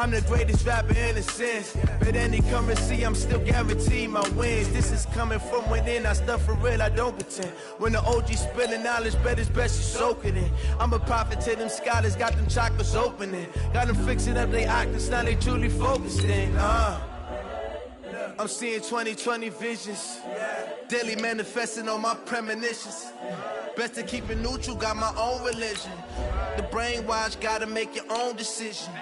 I'm the greatest rapper in a sense. But any currency, I'm still guaranteed my wins. This is coming from within. I stuff for real, I don't pretend. When the OG spilling knowledge, bet it's best you soak it in. I'm a prophet to them scholars, got them chakras opening. Got them fixing up they octaves, now they truly focusing. I'm seeing 2020 visions. Daily manifesting on my premonitions. Best to keep it neutral, got my own religion. The brainwash, gotta make your own decision.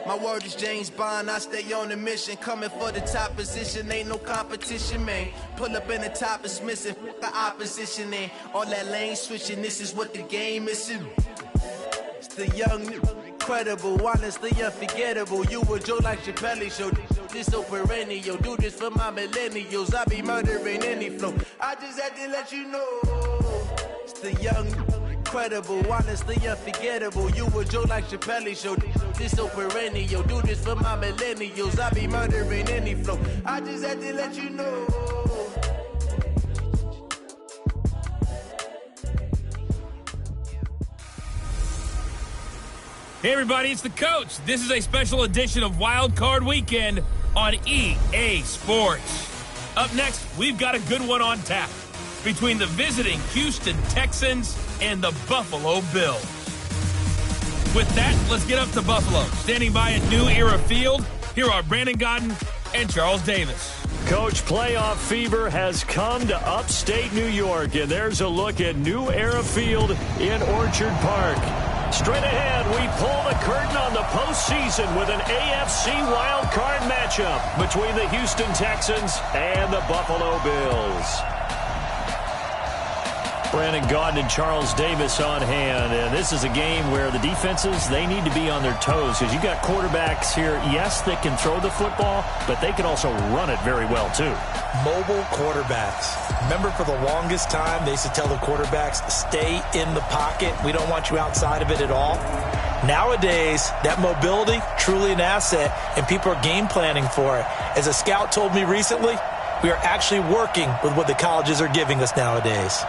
My word is James Bond, I stay on a mission. Coming for the top position, ain't no competition, man. Pull up in the top, it's missing, the opposition, man. All that lane switching, this is what the game is. It's the young, incredible, honestly unforgettable. You a Joe like Chappelle show. This so perennial, do this for my millennials. I be murdering any flow. I just had to let you know. It's the young, incredible, honestly unforgettable. You a Joe like Chappelle show. This so perennial, do this for my millennials. I be murdering any flow. I just had to let you know. Hey everybody, it's the coach. This is a special edition of Wild Card Weekend on EA Sports. Up next, we've got a good one on tap between the visiting Houston Texans and the Buffalo Bills. With that, let's get up to Buffalo. Standing by at New Era Field, here are Brandon Godden and Charles Davis. Coach, playoff fever has come to upstate New York, and there's a look at New Era Field in Orchard Park. Straight ahead, we pull the curtain on the postseason with an AFC wildcard matchup between the Houston Texans and the Buffalo Bills. Brandon Gaudin and Charles Davis on hand, and this is a game where the defenses, they need to be on their toes because you've got quarterbacks here, yes, that can throw the football, but they can also run it very well too. Mobile quarterbacks. Remember, for the longest time, they used to tell the quarterbacks, stay in the pocket. We don't want you outside of it at all. Nowadays, that mobility, truly an asset, and people are game planning for it. As a scout told me recently, we are actually working with what the colleges are giving us nowadays.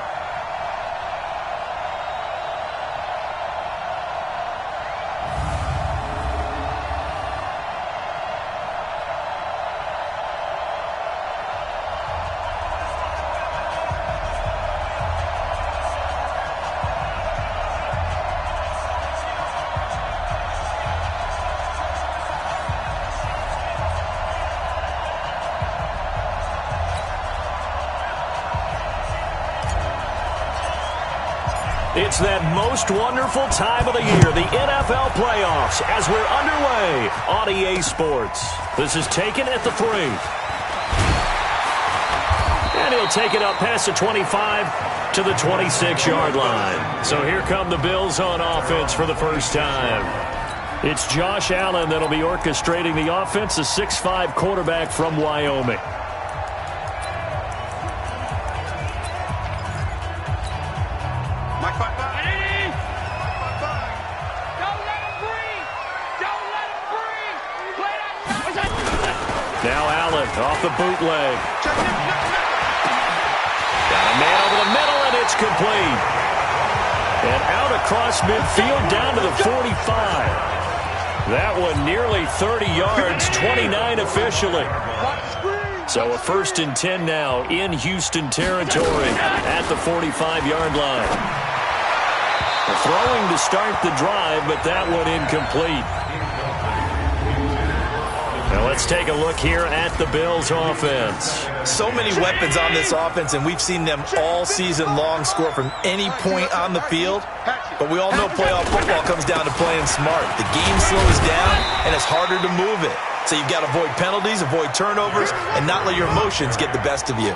It's that most wonderful time of the year, the NFL playoffs, as we're underway on EA Sports. This is taken at the 3. And he'll take it up past the 25 to the 26-yard line. So here come the Bills on offense for the first time. It's Josh Allen that'll be orchestrating the offense, a 6'5" quarterback from Wyoming. Now Allen off the bootleg. Got a man over the middle, and it's complete. And out across midfield down to the 45. That one nearly 30 yards, 29 officially. So a 1st and 10 now in Houston territory at the 45-yard line. Throwing to start the drive, but that one incomplete. Now let's take a look here at the Bills offense. So many weapons on this offense, and we've seen them all season long score from any point on the field. But we all know playoff football comes down to playing smart. The game slows down, and it's harder to move it. So you've got to avoid penalties, avoid turnovers, and not let your emotions get the best of you.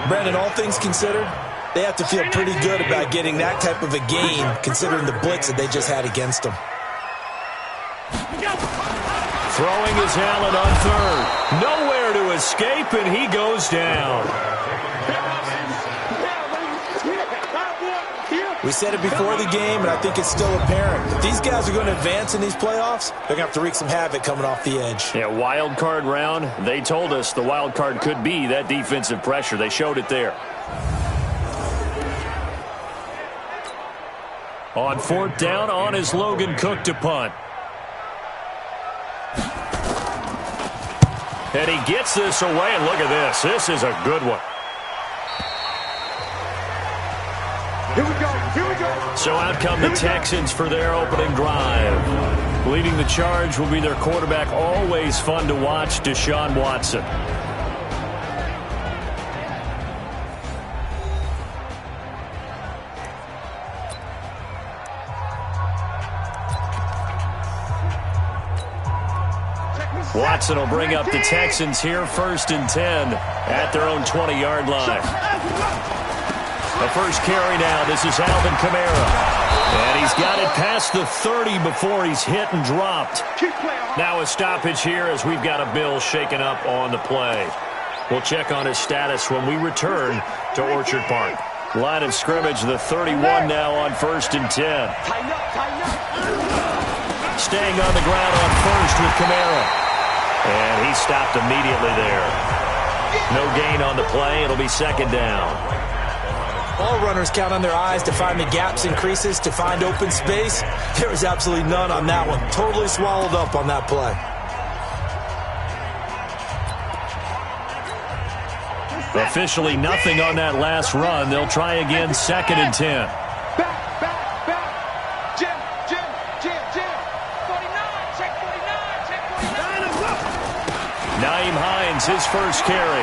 Brandon, all things considered, they have to feel pretty good about getting that type of a game, considering the blitz that they just had against them. Throwing is Allen on 3rd. Nowhere to escape, and he goes down. We said it before the game, and I think it's still apparent. If these guys are going to advance in these playoffs, they're going to have to wreak some havoc coming off the edge. Yeah, wild card round. They told us the wild card could be that defensive pressure. They showed it there. On 4th down, on is Logan Cook to punt. And he gets this away, and look at this. This is a good one. Here we go. So out come the Texans for their opening drive. Leading the charge will be their quarterback, always fun to watch, Deshaun Watson. Watson will bring up the Texans here, 1st and 10 at their own 20-yard line. The first carry now, this is Alvin Kamara. And he's got it past the 30 before he's hit and dropped. Now a stoppage here as we've got a Bill shaken up on the play. We'll check on his status when we return to Orchard Park. Line of scrimmage, the 31 now on 1st and 10. Staying on the ground on first with Kamara. And he stopped immediately there. No gain on the play. It'll be 2nd down. All runners count on their eyes to find the gaps and creases, to find open space. There was absolutely none on that one. Totally swallowed up on that play. Officially nothing on that last run. They'll try again, 2nd and 10. His first carry.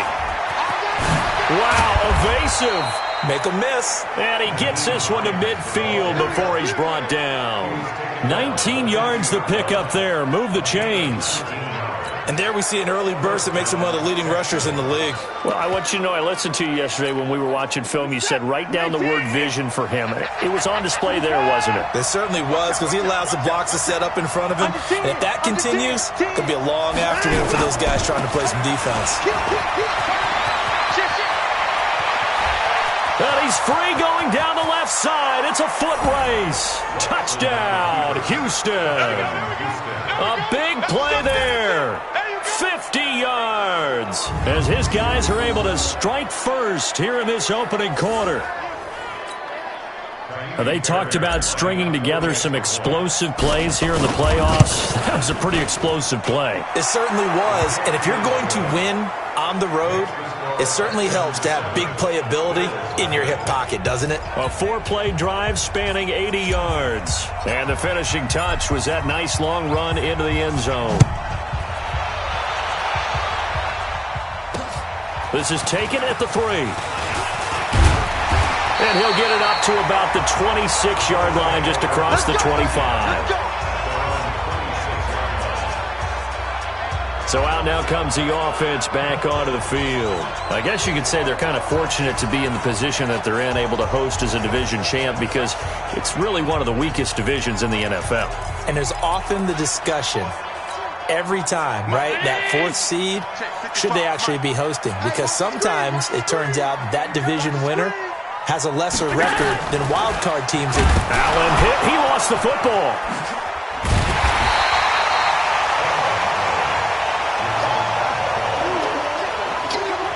Wow, evasive. Make a miss. And he gets this one to midfield before he's brought down. 19 yards the pick up there. Move the chains. And there we see an early burst that makes him one of the leading rushers in the league. Well, I want you to know, I listened to you yesterday when we were watching film. You said write down the word vision for him. It was on display there, wasn't it? It certainly was, because he allows the blocks to set up in front of him. And if that continues, it could be a long afternoon for those guys trying to play some defense. And he's free going down the left side. It's a foot race. Touchdown, Houston. A big play there. 50 yards as his guys are able to strike first here in this opening quarter. They talked about stringing together some explosive plays here in the playoffs. That was a pretty explosive play. It certainly was. And if you're going to win on the road, it certainly helps to have big playability in your hip pocket, doesn't it? A 4-play drive spanning 80 yards. And the finishing touch was that nice long run into the end zone. This is taken at the 3. And he'll get it up to about the 26-yard line, just across the 25. So out now comes the offense back onto the field. I guess you could say they're kind of fortunate to be in the position that they're in, able to host as a division champ, because it's really one of the weakest divisions in the NFL. And there's often the discussion every time, right, that 4th seed, should they actually be hosting? Because sometimes it turns out that division winner has a lesser record than wild card teams. Allen hit. He lost the football.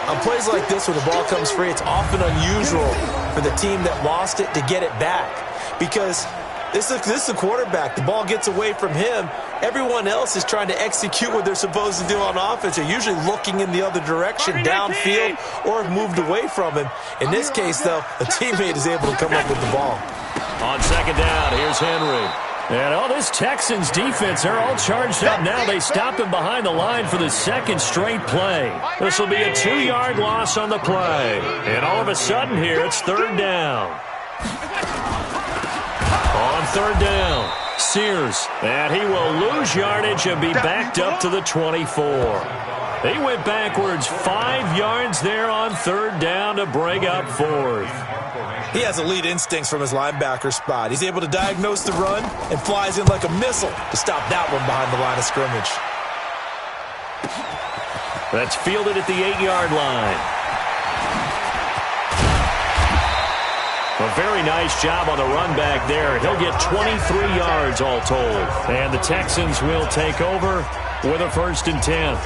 On plays like this, when the ball comes free, it's often unusual for the team that lost it to get it back, because this is the quarterback. The ball gets away from him. Everyone else is trying to execute what they're supposed to do on offense. They're usually looking in the other direction, downfield, or have moved away from him. In this case, though, a teammate is able to come up with the ball. On 2nd down, here's Henry. And all this Texans defense, they're all charged up now. They stop him behind the line for the 2nd straight play. This will be a 2-yard loss on the play. And all of a sudden here, it's 3rd down. On 3rd down, Sears. And he will lose yardage and be backed up to the 24. He went backwards 5 yards there on 3rd down to bring up 4th. He has elite instincts from his linebacker spot. He's able to diagnose the run and flies in like a missile to stop that one behind the line of scrimmage. That's fielded at the 8-yard line. A very nice job on the run back there. He'll get 23 yards all told. And the Texans will take over with a 1st and 10.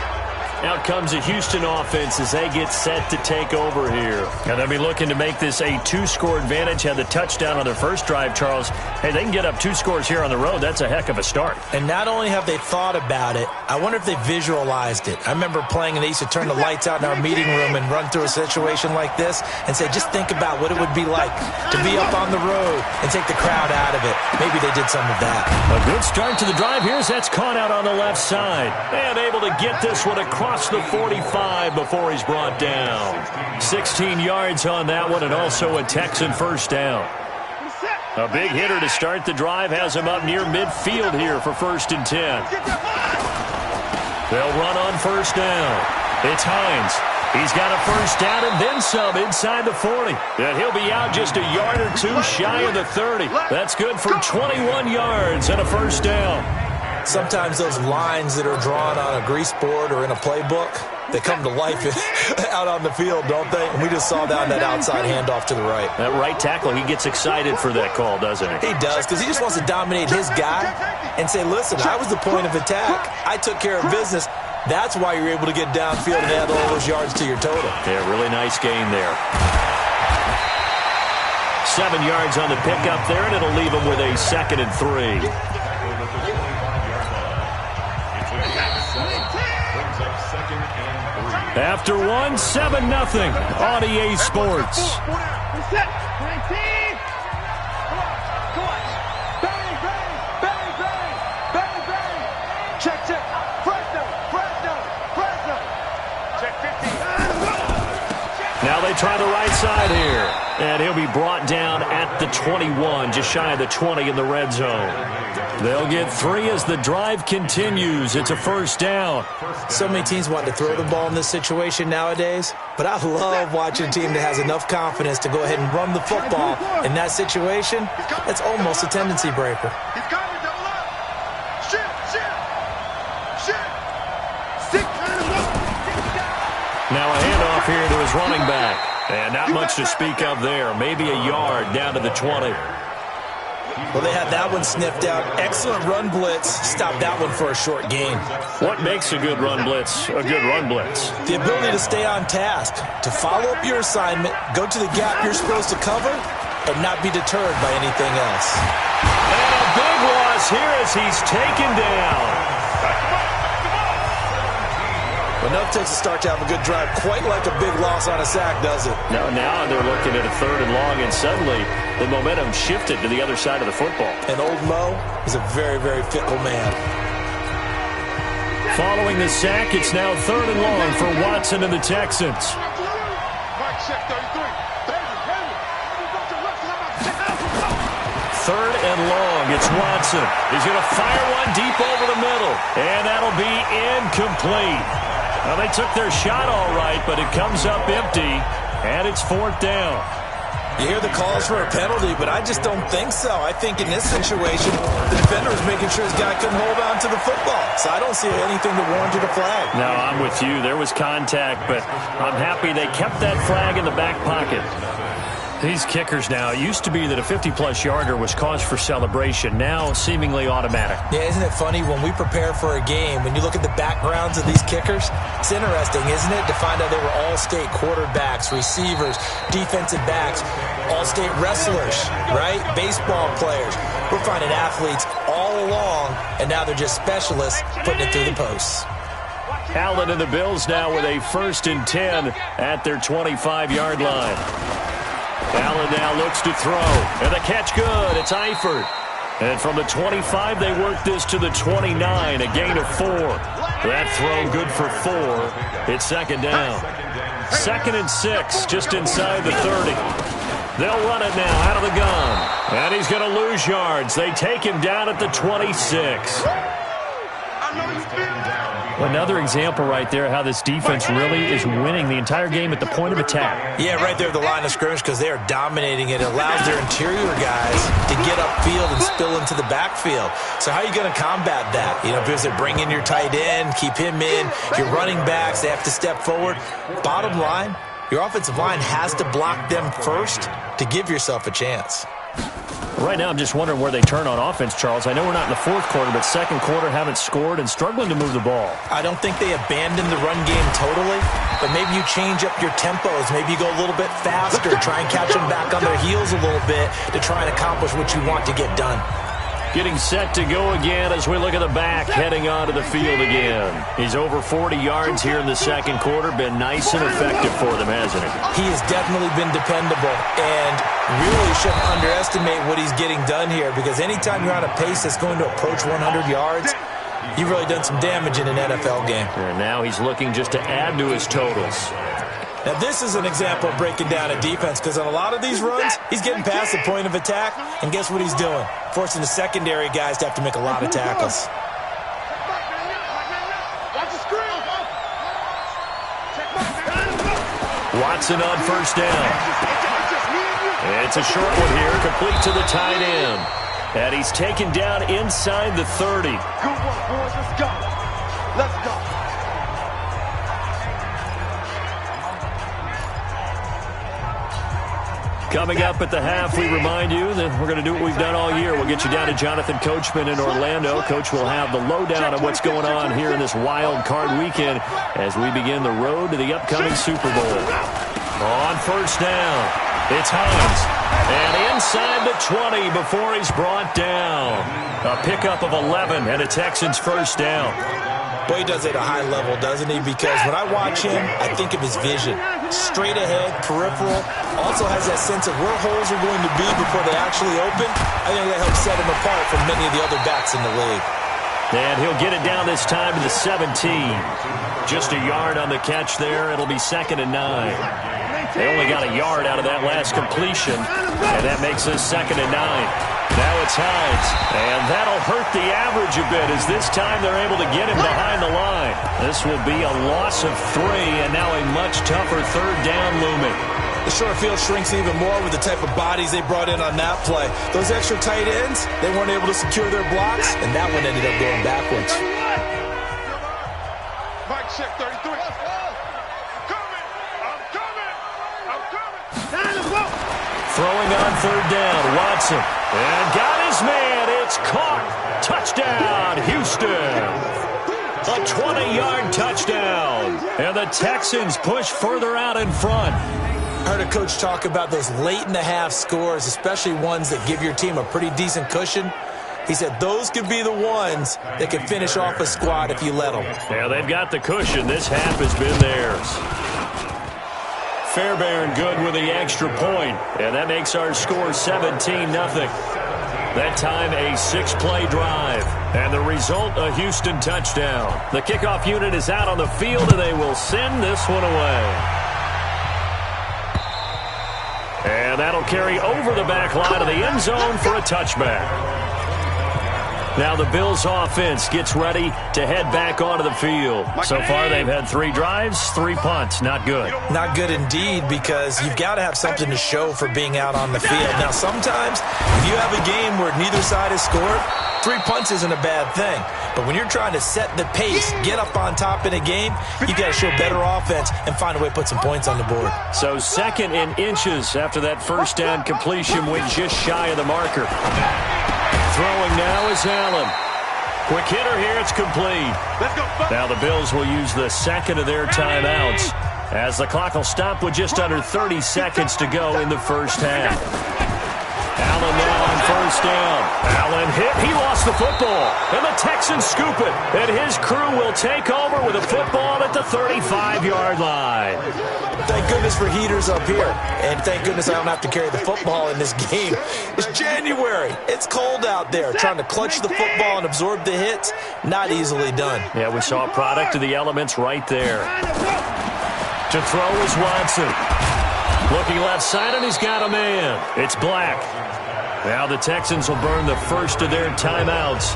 Out comes a Houston offense as they get set to take over here. And they'll be looking to make this a 2-score advantage. Had the touchdown on their first drive, Charles. Hey, they can get up 2 scores here on the road. That's a heck of a start. And not only have they thought about it, I wonder if they visualized it. I remember playing and they used to turn the lights out in our meeting room and run through a situation like this and say, just think about what it would be like to be up on the road and take the crowd out of it. Maybe they did some of that. A good start to the drive. Here's that's caught out on the left side. And able to get this one across the 45 before he's brought down. 16 yards on that one, and also a Texan first down. A big hitter to start the drive has him up near midfield here for 1st and 10. They'll run on first down. It's Hines. He's got a first down and then some inside the 40. And he'll be out just a yard or 2 shy of the 30. That's good for 21 yards and a first down. Sometimes those lines that are drawn on a grease board or in a playbook, they come to life out on the field, don't they? And we just saw that outside handoff to the right. That right tackle, he gets excited for that call, doesn't he? He does, because he just wants to dominate his guy and say, listen, I was the point of attack. I took care of business. That's why you're able to get downfield and add all those yards to your total. Yeah, really nice gain there. 7 yards on the pickup there, and it'll leave him with a 2nd and 3. After 1, 7-0 on EA Sports. Now they try the right side here. And he'll be brought down at the 21, just shy of the 20 in the red zone. They'll get 3 as the drive continues. It's a first down. So many teams want to throw the ball in this situation nowadays, but I love watching a team that has enough confidence to go ahead and run the football in that situation. That's almost a tendency breaker. Now a handoff here to his running back. And not much to speak of there. Maybe a yard down to the 20. Well, they had that one sniffed out. Excellent run blitz. Stop that one for a short gain. What makes a good run blitz a good run blitz? The ability to stay on task, to follow up your assignment, go to the gap you're supposed to cover, and not be deterred by anything else. And a big loss here as he's taken down. Enough takes to start to have a good drive. Quite like a big loss on a sack, does it? No, now they're looking at a 3rd and long, and suddenly the momentum shifted to the other side of the football. And old Mo is a very, very fickle man. Following the sack, it's now 3rd and long for Watson and the Texans. 3rd and long, it's Watson. He's going to fire one deep over the middle, and that'll be incomplete. Well, they took their shot all right, but it comes up empty, and it's 4th down. You hear the calls for a penalty, but I just don't think so. I think in this situation, the defender was making sure his guy couldn't hold on to the football. So I don't see anything that warranted a flag. No, I'm with you. There was contact, but I'm happy they kept that flag in the back pocket. These kickers now, it used to be that a 50-plus yarder was cause for celebration. Now, seemingly automatic. Yeah, isn't it funny? When we prepare for a game, when you look at the backgrounds of these kickers, it's interesting, isn't it, to find out they were all-state quarterbacks, receivers, defensive backs, all-state wrestlers, right? Baseball players. We're finding athletes all along, and now they're just specialists putting it through the posts. Allen and the Bills now with a 1st and 10 at their 25-yard line. Allen now looks to throw, and the catch good. It's Eifert. And from the 25, they work this to the 29, a gain of 4. That throw good for 4. It's 2nd down. 2nd and 6, just inside the 30. They'll run it now out of the gun. And he's going to lose yards. They take him down at the 26. Another example right there how this defense really is winning the entire game at the point of attack. Yeah, right there at the line of scrimmage because they are dominating it. It allows their interior guys to get upfield and spill into the backfield. So how are you going to combat that? You know, because they bring in your tight end, keep him in, your running backs, they have to step forward. Bottom line, your offensive line has to block them first to give yourself a chance. Right now, I'm just wondering where they turn on offense, Charles. I know we're not in the fourth quarter, but second quarter haven't scored and struggling to move the ball. I don't think they abandoned the run game totally, but maybe you change up your tempos. Maybe you go a little bit faster, try and catch them back on their heels a little bit to try and accomplish what you want to get done. Getting set to go again as we look at the back, heading onto the field again. He's over 40 yards here in the second quarter. Been nice and effective for them, hasn't he? He has definitely been dependable, and really shouldn't underestimate what he's getting done here, because anytime you're on a pace that's going to approach 100 yards, you've really done some damage in an NFL game. And now he's looking just to add to his totals. Now, this is an example of breaking down a defense, because on a lot of these runs, he's getting past the point of attack, and guess what he's doing? Forcing the secondary guys to have to make a lot of tackles. Watson on first down. It's a short one here, complete to the tight end. And he's taken down inside the 30. Good one, boys. Let's go. Let's go. Coming up at the half, we remind you that we're going to do what we've done all year. We'll get you down to Jonathan Coachman in Orlando. Coach will have the lowdown on what's going on here in this wild card weekend as we begin the road to the upcoming Super Bowl. On first down, it's Hines. And inside the 20 before he's brought down. A pickup of 11 and a Texans first down. Boy, he does it at a high level, doesn't he? Because when I watch him, I think of his vision. Straight ahead, peripheral. Also has that sense of where holes are going to be before they actually open. I think that helps set him apart from many of the other backs in the league. And he'll get it down this time to the 17. Just a yard on the catch there. It'll be 2nd and 9. They only got a yard out of that last completion, and that makes us 2nd and 9. Now it's Hines, and that'll hurt the average a bit as this time they're able to get him behind the line. This will be a loss of 3, and now a much tougher third down looming. The short field shrinks even more with the type of bodies they brought in on that play. Those extra tight ends, they weren't able to secure their blocks, and that one ended up going backwards. Mike check 33. Throwing on third down, Watson. And got his man. It's caught. Touchdown, Houston. A 20-yard touchdown. And the Texans push further out in front. I heard a coach talk about those late-in-the-half scores, especially ones that give your team a pretty decent cushion. He said those could be the ones that can finish off a squad if you let them. Yeah, they've got the cushion. This half has been theirs. Fairbairn good with the extra point, and that makes our score 17-0. That time a 6-play drive, and the result a Houston touchdown. The kickoff unit is out on the field, and they will send this one away. And that'll carry over the back line of the end zone for a touchback. Now the Bills offense gets ready to head back onto the field. So far they've had 3 drives, 3 punts. Not good. Not good indeed, because you've got to have something to show for being out on the field. Now sometimes if you have a game where neither side has scored, 3 punts isn't a bad thing. But when you're trying to set the pace, get up on top in a game, you got to show better offense and find a way to put some points on the board. So 2nd and inches after that first down completion went just shy of the marker. Throwing now is Allen. Quick hitter here, it's complete. Now the Bills will use the 2nd of their timeouts as the clock will stop with just under 30 seconds to go in the first half. Allen now on first down. Allen hit. He lost the football. And the Texans scoop it. And his crew will take over with a football at the 35-yard line. Thank goodness for heaters up here. And thank goodness I don't have to carry the football in this game. It's January. It's cold out there. Trying to clutch the football and absorb the hits, not easily done. Yeah, we saw a product of the elements right there. To throw is Watson. Looking left side, and he's got a man. It's Black. Now the Texans will burn the first of their timeouts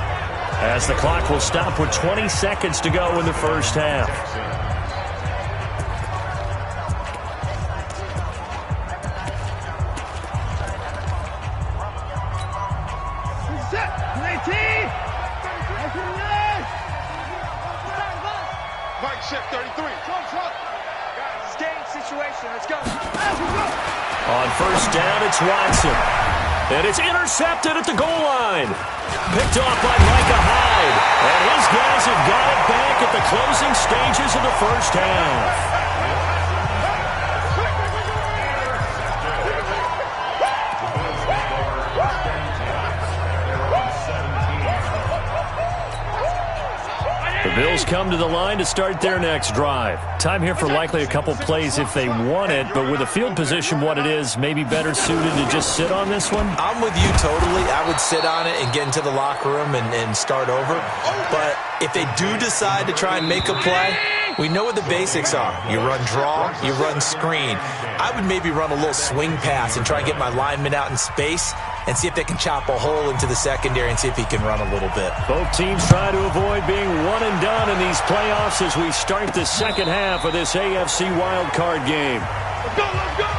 as the clock will stop with 20 seconds to go in the first half. Mike check 33. Guys, it's game situation. Let's go. On first down, it's Watson. And it's intercepted at the goal line. Picked off by Micah Hyde. And his guys have got it back at the closing stages of the first half. The Bills come to the line to start their next drive. Time here for likely a couple plays if they want it, but with the field position what it is, maybe better suited to just sit on this one? I'm with you totally. I would sit on it and get into the locker room and start over. But if they do decide to try and make a play, we know what the basics are. You run draw, you run screen. I would maybe run a little swing pass and try and get my lineman out in space and see if they can chop a hole into the secondary and see if he can run a little bit. Both teams try to avoid being one and done in these playoffs as we start the second half of this AFC wildcard game. Let's go, let's go!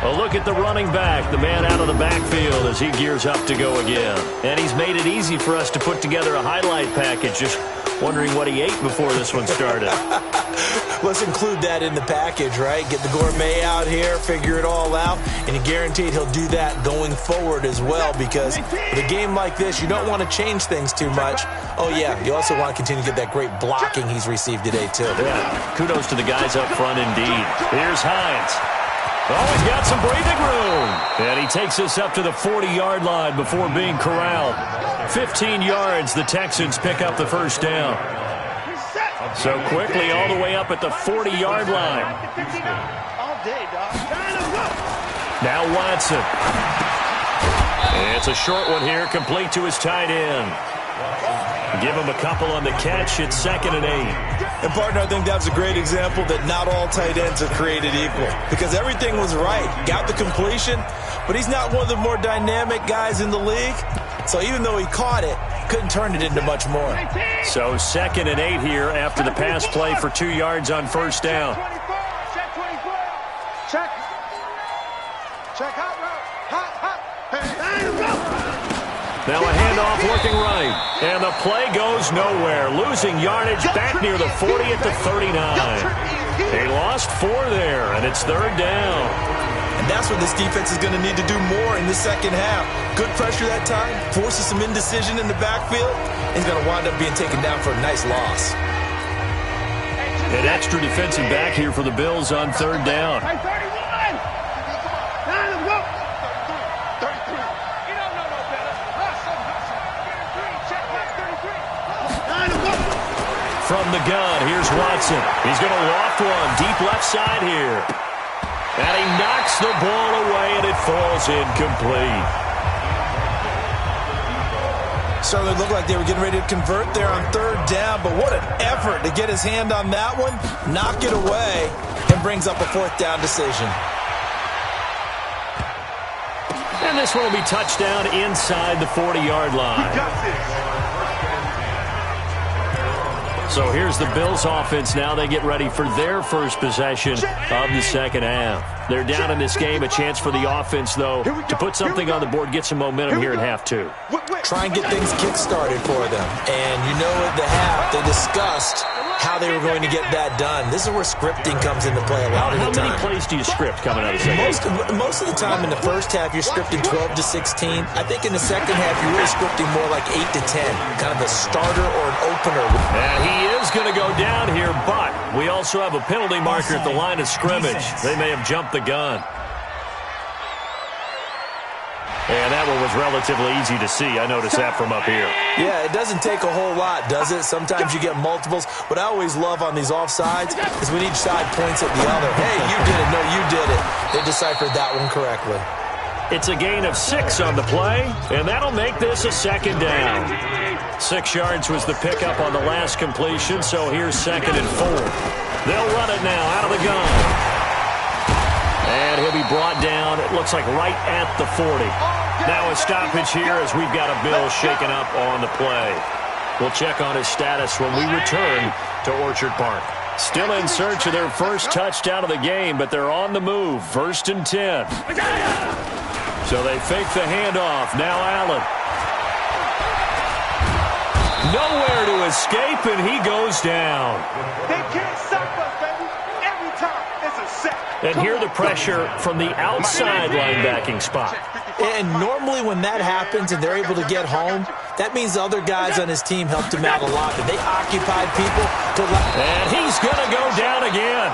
A look at the running back, the man out of the backfield as he gears up to go again. And he's made it easy for us to put together a highlight package. Just wondering what he ate before this one started. Let's include that in the package, right? Get the gourmet out here, figure it all out, and you're guaranteed he'll do that going forward as well, because with a game like this, you don't want to change things too much. Oh, yeah, you also want to continue to get that great blocking he's received today, too. Yeah, kudos to the guys up front indeed. Here's Hines. Oh, he's got some breathing room. And he takes us up to the 40-yard line before being corralled. 15 yards, the Texans pick up the first down. So quickly all the way up at the 40-yard line. Now Watson. It's a short one here, complete to his tight end. Give him a couple on the catch. It's 2nd and 8. And, partner, I think that's a great example that not all tight ends are created equal, because everything was right. Got the completion, but he's not one of the more dynamic guys in the league. So even though he caught it, couldn't turn it into much more. So 2nd and 8 here after the pass play for 2 yards on first down. Check 24. Check. Check hot route. Hot. Now a handoff working right. And the play goes nowhere. Losing yardage back near the 40 at the 39. They lost 4 there, and it's 3rd down. And that's what this defense is going to need to do more in the second half. Good pressure that time, forces some indecision in the backfield, and he's going to wind up being taken down for a nice loss. An extra defensive back here for the Bills on 3rd down. From the gun, here's Watson. He's going to loft one deep left side here. And he knocks the ball away, and it falls incomplete. Certainly looked like they were getting ready to convert there on 3rd down, but what an effort to get his hand on that one, knock it away, and brings up a 4th down decision. And this one will be touchdown inside the 40-yard line. So here's the Bills offense now. They get ready for their first possession of the second half. They're down in this game. A chance for the offense, though, to put something on the board, get some momentum here in half 2. Try and get things kick-started for them. And you know at the half, they discussed how they were going to get that done. This is where scripting comes into play a lot of the time. How many plays do you script coming out of the second half? Most of the time in the first half, you're scripting 12 to 16. I think in the second half, you're really scripting more like 8 to 10, kind of a starter or an opener. And he is going to go down here, but we also have a penalty marker at the line of scrimmage. They may have jumped the gun. And that one was relatively easy to see. I noticed that from up here. Yeah, it doesn't take a whole lot, does it? Sometimes you get multiples. What I always love on these offsides is when each side points at the other. Hey, you did it. No, you did it. They deciphered that one correctly. It's a gain of 6 on the play, and that'll make this a 2nd down. 6 yards was the pickup on the last completion, so here's 2nd and 4. They'll run it now out of the gun. And he'll be brought down, it looks like right at the 40. Now a stoppage here as we've got a Bill shaken up on the play. We'll check on his status when we return to Orchard Park. Still in search of their first touchdown of the game, but they're on the move. 1st and 10. So they fake the handoff. Now Allen. Nowhere to escape, and he goes down. They can't stop us, baby. Every time, it's a And here the pressure from the outside linebacking spot. And normally when that happens and they're able to get home, that means the other guys on his team helped him out a lot. But they occupied people to let. And he's going to go down again.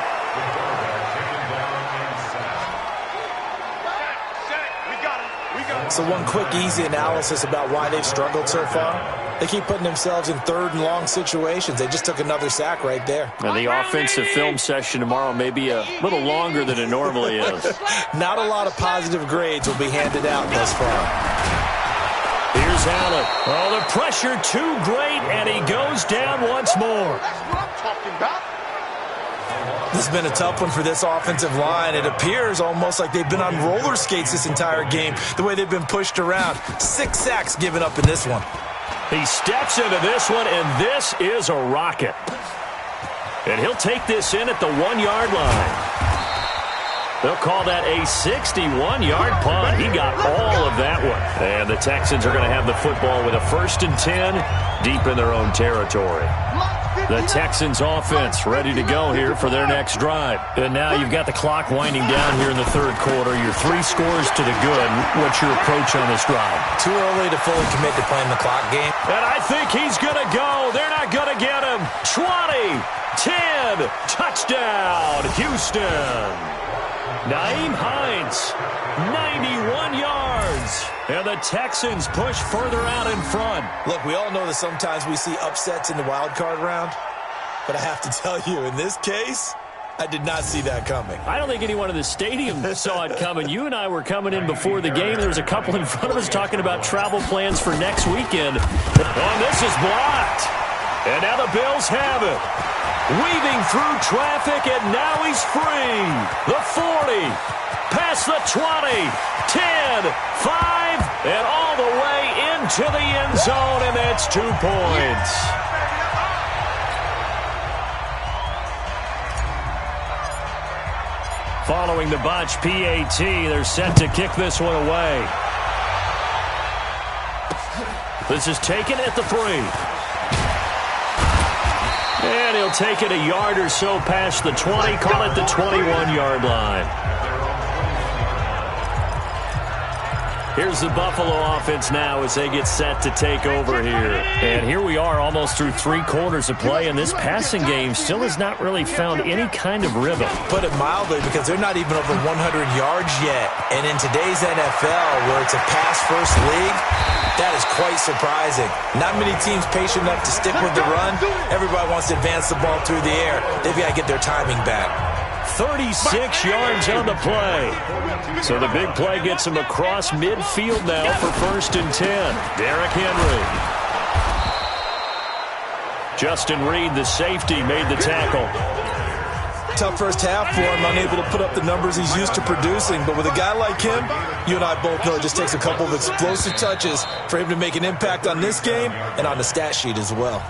So one quick, easy analysis about why they've struggled so far. They keep putting themselves in third and long situations. They just took another sack right there. And the offensive film session tomorrow may be a little longer than it normally is. Not a lot of positive grades will be handed out thus far. Here's Allen. Oh, the pressure too great, and he goes down once more. That's what I'm talking about. This has been a tough one for this offensive line. It appears almost like they've been on roller skates this entire game, the way they've been pushed around. 6 sacks given up in this one. He steps into this one, and this is a rocket. And he'll take this in at the 1-yard line. They'll call that a 61-yard punt. He got all of that one. And the Texans are going to have the football with a 1st and 10 deep in their own territory. The Texans offense ready to go here for their next drive. And now you've got the clock winding down here in the 3rd quarter. You're 3 scores to the good. What's your approach on this drive? Too early to fully commit to playing the clock game. And I think he's going to go. They're not going to get him. 20, 10, touchdown, Houston. Nyheim Hines, 91 yards. And the Texans push further out in front. Look, we all know that sometimes we see upsets in the wild card round. But I have to tell you, in this case, I did not see that coming. I don't think anyone in the stadium saw it coming. You and I were coming in before the game. There was a couple in front of us talking about travel plans for next weekend. And this is blocked. And now the Bills have it. Weaving through traffic, and now he's free. The 40, past the 20, 10, 5, and all the way into the end zone, and that's 2 points. Following the botch PAT, they're set to kick this one away. This is taken at the 3. And he'll take it a yard or so past the 20, call it the 21-yard line. Here's the Buffalo offense now as they get set to take over here. And here we are almost through 3 quarters of play, and this passing game still has not really found any kind of rhythm. Put it mildly, because they're not even over 100 yards yet. And in today's NFL, where it's a pass-first league, that is quite surprising. Not many teams patient enough to stick with the run. Everybody wants to advance the ball through the air. They've got to get their timing back. 36 yards on the play. So the big play gets him across midfield now for 1st and 10. Derrick Henry. Justin Reed, the safety, made the tackle. Tough first half for him, unable to put up the numbers he's used to producing. But with a guy like him, you and I both know it just takes a couple of explosive touches for him to make an impact on this game and on the stat sheet as well.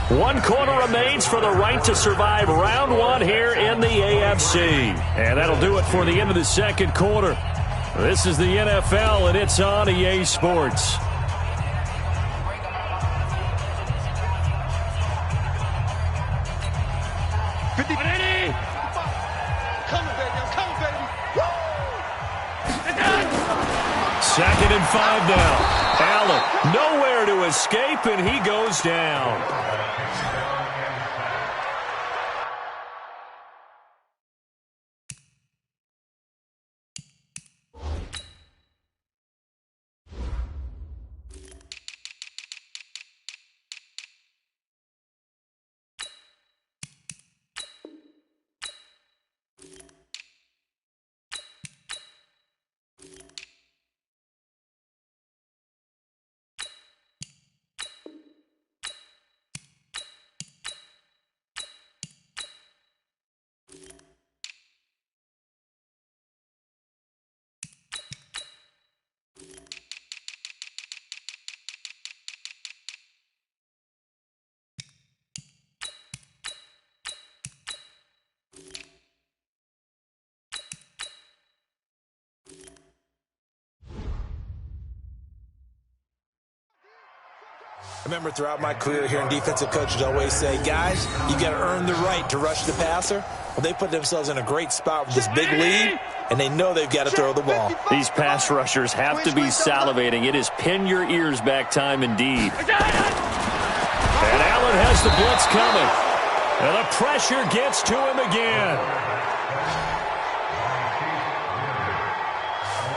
1 quarter remains for the right to survive round 1 here in the AFC. And that'll do it for the end of the 2nd quarter. This is the NFL, and it's on EA Sports. Second and 5 now. Allen, nowhere to escape, and he goes down. I remember throughout my career hearing defensive coaches always say, guys, you got to earn the right to rush the passer. Well, they put themselves in a great spot with this big lead, and they know they've got to throw the ball. These pass rushers have to be salivating. It is pin your ears back time indeed. And Allen has the blitz coming. And the pressure gets to him again.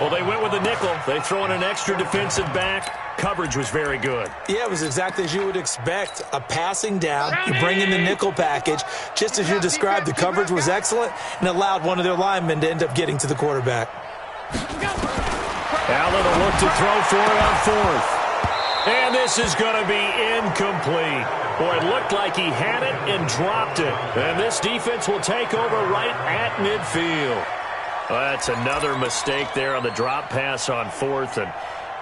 Well, they went with the nickel. They throw in an extra defensive back. Coverage was very good. Yeah, it was exactly as you would expect. A passing down, you bring in the nickel package. Just as you described, the coverage was excellent and allowed one of their linemen to end up getting to the quarterback. Allen will look to throw for it on fourth. And this is going to be incomplete. Boy, it looked like he had it and dropped it. And this defense will take over right at midfield. Well, that's another mistake there on the drop pass on fourth, and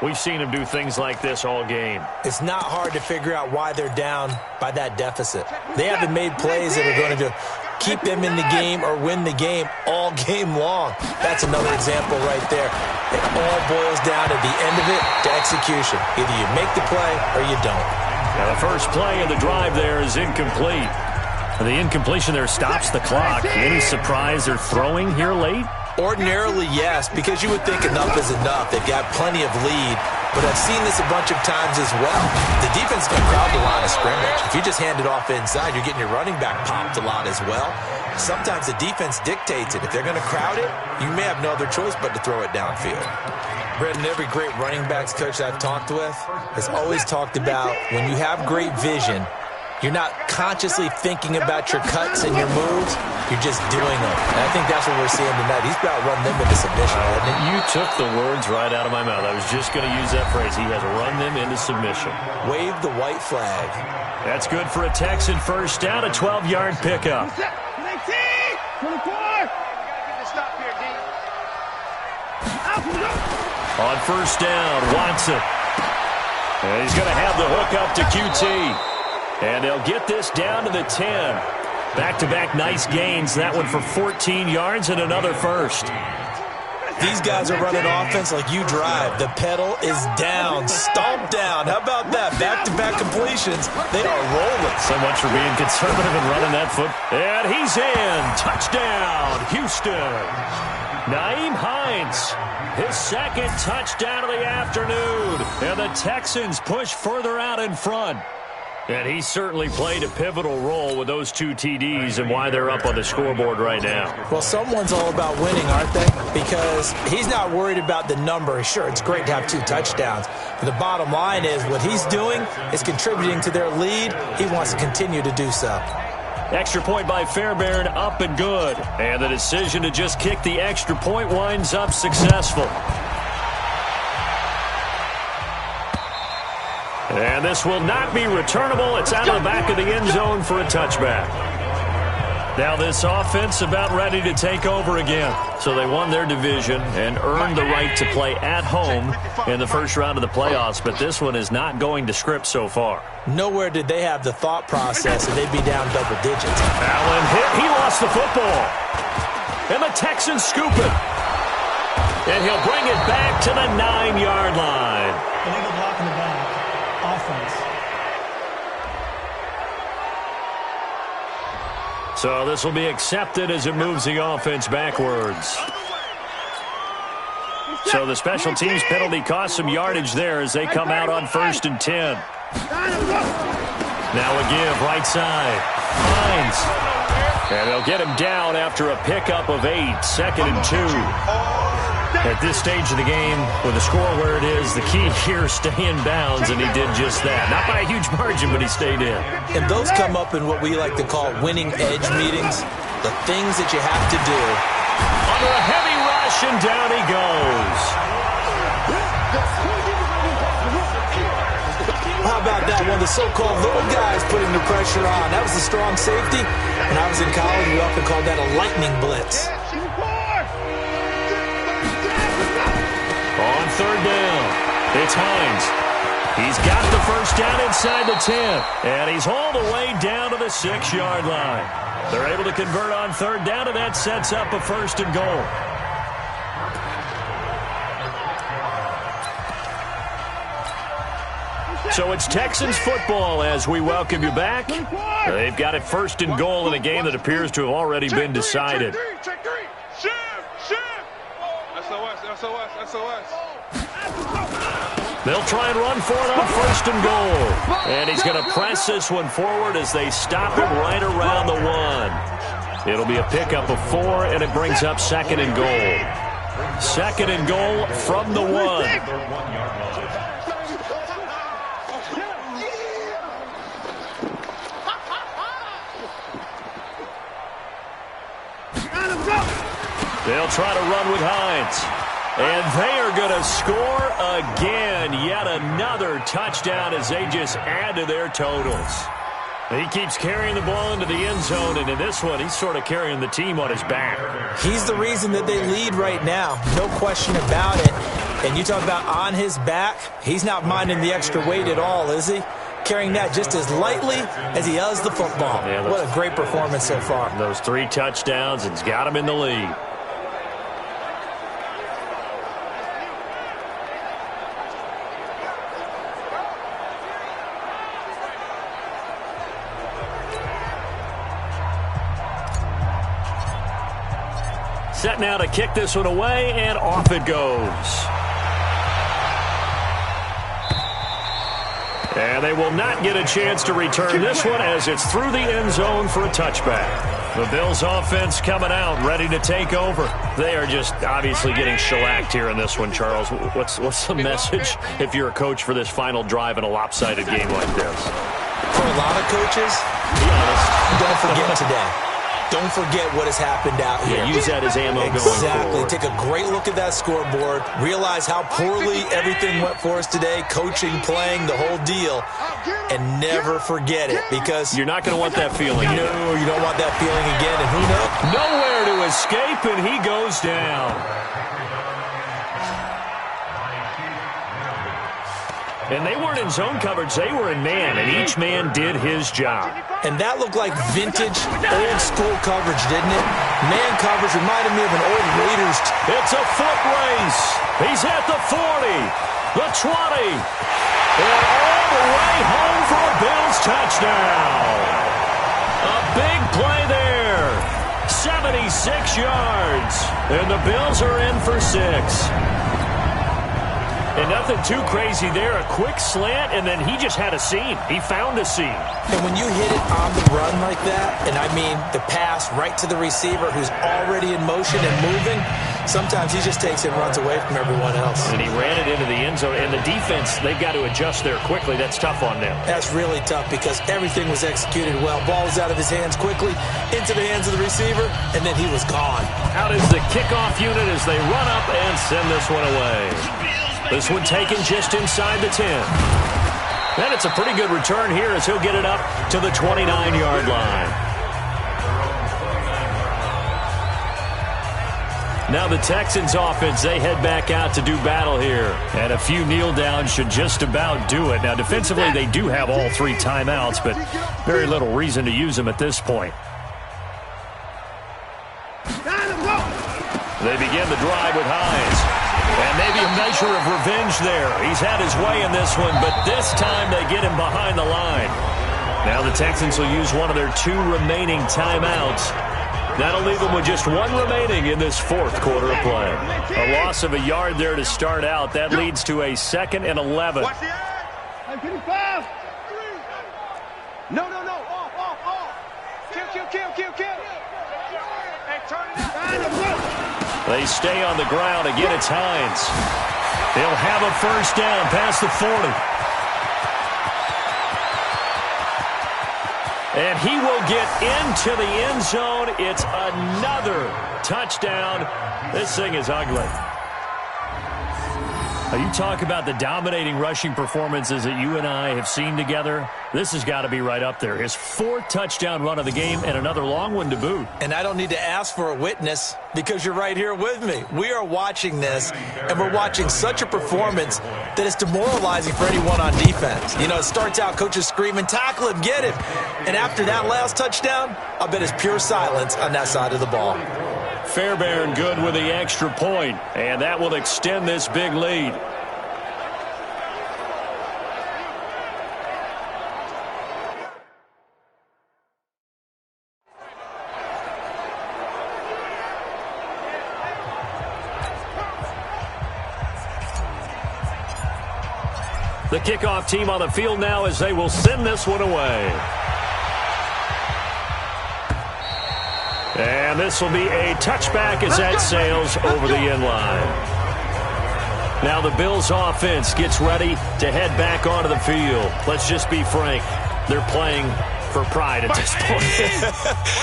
we've seen him do things like this all game. It's not hard to figure out why they're down by that deficit. They haven't made plays that are going to keep them in the game or win the game all game long. That's another example right there. It all boils down at the end of it to execution. Either you make the play or you don't. Now the first play of the drive there is incomplete. The incompletion there stops the clock. Any surprise they're throwing here late? Ordinarily, yes, because you would think enough is enough. They've got plenty of lead, but I've seen this a bunch of times as well. The defense can crowd the line of scrimmage. If you just hand it off inside, you're getting your running back popped a lot as well. Sometimes the defense dictates it. If they're going to crowd it, you may have no other choice but to throw it downfield. Brendan, every great running backs coach I've talked with has always talked about when you have great vision, you're not consciously thinking about your cuts and your moves. You're just doing them. And I think that's what we're seeing tonight. He's about to run them into submission, hasn't he? You took the words right out of my mouth. I was just going to use that phrase. He has run them into submission. Wave the white flag. That's good for a Texan first down, a 12-yard pickup. 24! On first down, Watson. And he's going to have the hook up to QT. And they'll get this down to the 10. Back-to-back nice gains. That one for 14 yards and another first. These guys are running offense like you drive. The pedal is down, stomped down. How about that? Back-to-back completions. They are rolling. So much for being conservative and running that foot. And he's in. Touchdown, Houston. Nyheim Hines, his second touchdown of the afternoon. And the Texans push further out in front. And he certainly played a pivotal role with those two TDs and why they're up on the scoreboard right now. Well, someone's all about winning, aren't they? Because he's not worried about the number. Sure, it's great to have 2 touchdowns. But the bottom line is what he's doing is contributing to their lead. He wants to continue to do so. Extra point by Fairbairn, up and good. And the decision to just kick the extra point winds up successful. And this will not be returnable. It's out of the back of the end zone for a touchback. Now this offense about ready to take over again. So they won their division and earned the right to play at home in the first round of the playoffs. But this one is not going to script so far. Nowhere did they have the thought process that they'd be down double digits. Allen hit. He lost the football. And the Texans scoop it. And he'll bring it back to the 9-yard line. Illegal block in the back. Offense. So this will be accepted as it moves the offense backwards. So the special teams penalty cost some yardage there as they come out on 1st and 10. Now a give right side. Hines. And they'll get him down after a pickup of 8. 2nd and 2. At this stage of the game, with the score where it is, the key here is stay in bounds, and he did just that. Not by a huge margin, but he stayed in. And those come up in what we like to call winning edge meetings, the things that you have to do. Under a heavy rush, and down he goes. How about that? One of the so-called little guys putting the pressure on. That was a strong safety. When I was in college, we often called that a lightning blitz. On 3rd down, it's Hines. He's got the first down inside the 10, and he's all the way down to the 6-yard line. They're able to convert on 3rd down, and that sets up a 1st and goal. So it's Texans football as we welcome you back. They've got it 1st and goal in a game that appears to have already been decided. Check three. Shift. SOS. They'll try and run for it on 1st and goal. And he's going to press this one forward as they stop him right around the 1. It'll be a pickup of 4, and it brings up 2nd and goal. 2nd and goal from the 1. They'll try to run with Hines. And they are going to score again. Yet another touchdown as they just add to their totals. He keeps carrying the ball into the end zone, and in this one, he's sort of carrying the team on his back. He's the reason that they lead right now. No question about it. And you talk about on his back, he's not minding the extra weight at all, is he? Carrying that just as lightly as he does the football. Yeah, what a great performance so far. Those 3 touchdowns, it's got him in the lead. Set now to kick this one away, and off it goes. And they will not get a chance to return this one as it's through the end zone for a touchback. The Bills offense coming out, ready to take over. They are just obviously getting shellacked here in this one, Charles. What's the message if you're a coach for this final drive in a lopsided game like this? For a lot of coaches, be honest, don't forget today. Don't forget what has happened out here. Yeah, use that as ammo going forward. Take a great look at that scoreboard. Realize how poorly everything went for us today. Coaching, playing, the whole deal. And never forget it, because you're not going to want that feeling. No, you don't want that feeling again. And who knows? Nowhere to escape, and he goes down. And they weren't in zone coverage. They were in man, and each man did his job. And that looked like vintage, old-school coverage, didn't it? Man coverage reminded me of an old Raiders. It's a foot race. He's at the 40, the 20, and all the way home for a Bills touchdown. A big play there. 76 yards, and the Bills are in for 6. And nothing too crazy there. A quick slant, and then he just had a seam. He found a seam. And when you hit it on the run like that, and I mean the pass right to the receiver who's already in motion and moving, sometimes he just takes it and runs away from everyone else. And he ran it into the end zone. And the defense, they've got to adjust there quickly. That's tough on them. That's really tough because everything was executed well. Ball was out of his hands quickly, into the hands of the receiver, and then he was gone. Out is the kickoff unit as they run up and send this one away. This one taken just inside the 10. And it's a pretty good return here as he'll get it up to the 29-yard line. Now the Texans offense, they head back out to do battle here. And a few kneel downs should just about do it. Now defensively, they do have all 3 timeouts, but very little reason to use them at this point. They begin the drive with Hines. And maybe a measure of revenge there. He's had his way in this one, but this time they get him behind the line. Now the Texans will use one of their 2 remaining timeouts. That'll leave them with just 1 remaining in this 4th quarter of play. A loss of a yard there to start out. That leads to a 2nd and 11. No. Kill. Hey, turn it up. They stay on the ground. Again, it's Hines. He'll have a first down past the 40. And he will get into the end zone. It's another touchdown. This thing is ugly. Now, you talk about the dominating rushing performances that you and I have seen together. This has got to be right up there. His 4th touchdown run of the game and another long one to boot. And I don't need to ask for a witness because you're right here with me. We are watching this, and we're watching such a performance that it's demoralizing for anyone on defense. You know, it starts out coaches screaming, tackle him, get him. And after that last touchdown, I bet it's pure silence on that side of the ball. Fairbairn good with the extra point, and that will extend this big lead. The kickoff team on the field now as they will send this one away. And this will be a touchback as that sails over the end line. Now the Bills offense gets ready to head back onto the field. Let's just be frank. They're playing for pride at this point.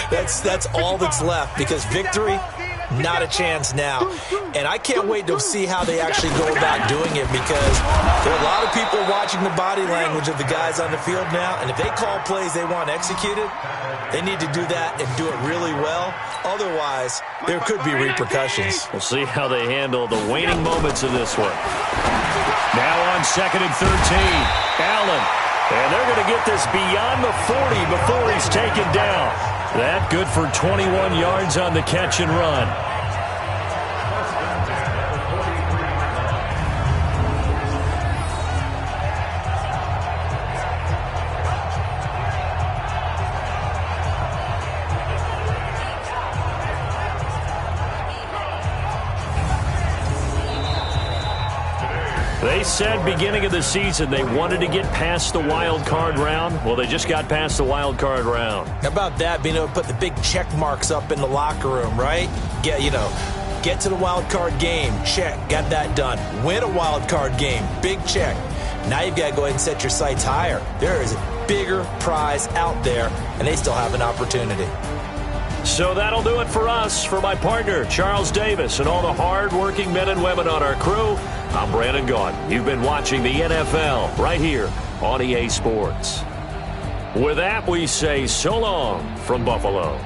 That's all that's left, because victory, not a chance now. And I can't wait to see how they actually go about doing it, because there are a lot of people watching the body language of the guys on the field now, and if they call plays they want executed, they need to do that and do it really well. Otherwise, there could be repercussions. We'll see how they handle the waning moments of this one. Now on 2nd and 13, Allen. And they're going to get this beyond the 40 before he's taken down. That good for 21 yards on the catch and run. They said beginning of the season they wanted to get past the wild card round. Well, they just got past the wild card round. How about that, being able to put the big check marks up in the locker room, right? Get to the wild card game, check, got that done. Win a wild card game, big check. Now you've got to go ahead and set your sights higher. There is a bigger prize out there, and they still have an opportunity. So that'll do it for us. For my partner, Charles Davis, and all the hard-working men and women on our crew, I'm Brandon Gaudin. You've been watching the NFL right here on EA Sports. With that, we say so long from Buffalo.